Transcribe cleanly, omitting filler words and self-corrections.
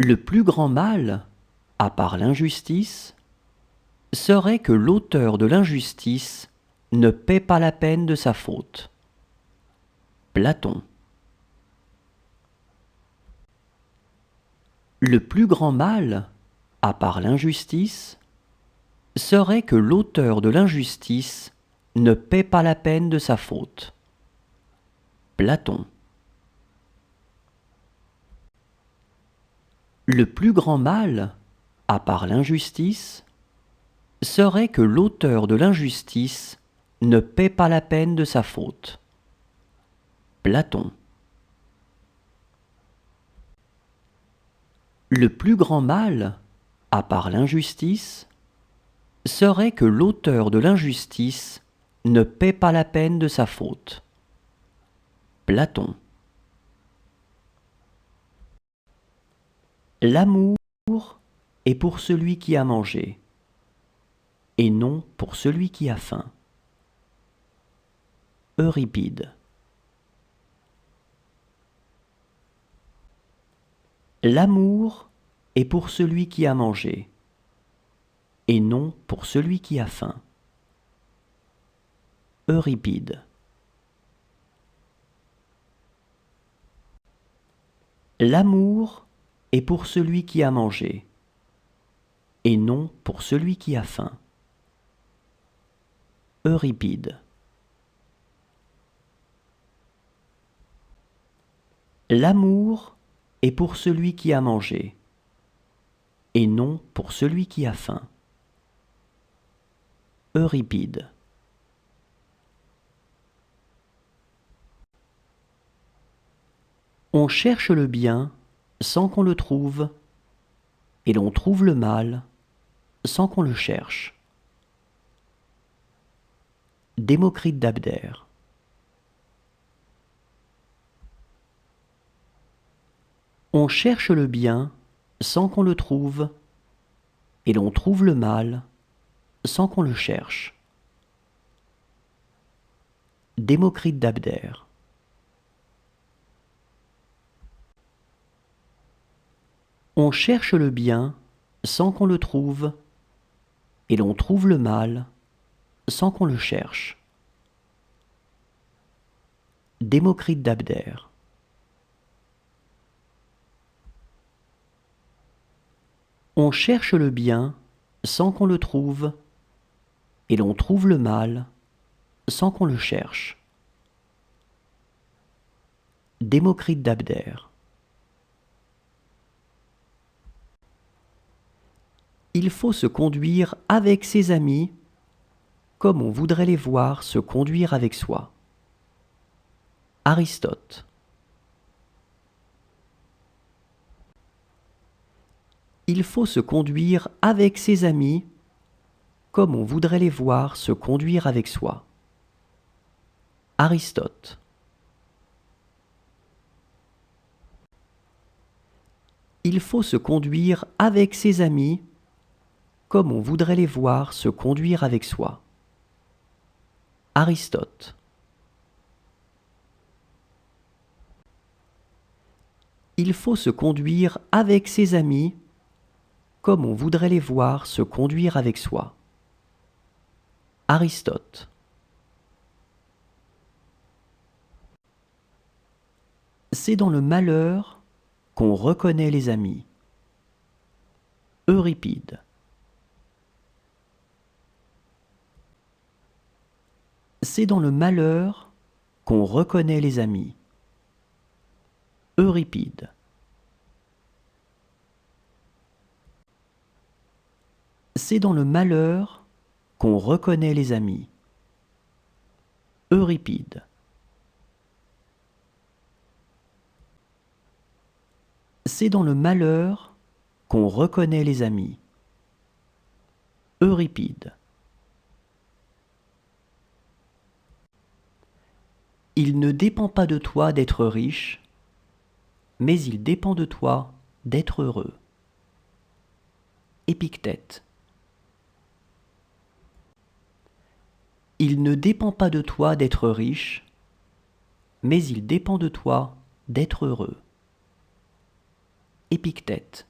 Le plus grand mal, à part l'injustice, serait que l'auteur de l'injustice ne paie pas la peine de sa faute. Platon. Le plus grand mal, à part l'injustice, serait que l'auteur de l'injustice ne paie pas la peine de sa faute. Platon. Le plus grand mal, à part l'injustice, serait que l'auteur de l'injustice ne paie pas la peine de sa faute. Platon. Le plus grand mal, à part l'injustice, serait que l'auteur de l'injustice ne paie pas la peine de sa faute. Platon. L'amour est pour celui qui a mangé, et non pour celui qui a faim. Euripide. L'amour est pour celui qui a mangé, et non pour celui qui a faim. Euripide. L'amour est pour celui qui a mangé, et non pour celui qui a faim. Euripide. L'amour est pour celui qui a mangé, et non pour celui qui a faim. Euripide. On cherche le bien sans qu'on le trouve, et l'on trouve le mal sans qu'on le cherche. Démocrite d'Abdère. On cherche le bien sans qu'on le trouve, et l'on trouve le mal sans qu'on le cherche. Démocrite d'Abdère. On cherche le bien sans qu'on le trouve, et l'on trouve le mal sans qu'on le cherche. Démocrite d'Abdère. On cherche le bien sans qu'on le trouve, et l'on trouve le mal sans qu'on le cherche. Démocrite d'Abdère. Il faut se conduire avec ses amis comme on voudrait les voir se conduire avec soi. Aristote. Il faut se conduire avec ses amis comme on voudrait les voir se conduire avec soi. Aristote. Il faut se conduire avec ses amis comme on voudrait les voir se conduire avec soi. Aristote. Il faut se conduire avec ses amis comme on voudrait les voir se conduire avec soi. Aristote. C'est dans le malheur qu'on reconnaît les amis. Euripide. C'est dans le malheur qu'on reconnaît les amis. Euripide. C'est dans le malheur qu'on reconnaît les amis. Euripide. C'est dans le malheur qu'on reconnaît les amis. Euripide. Il ne dépend pas de toi d'être riche, mais il dépend de toi d'être heureux. Épictète. Il ne dépend pas de toi d'être riche, mais il dépend de toi d'être heureux. Épictète.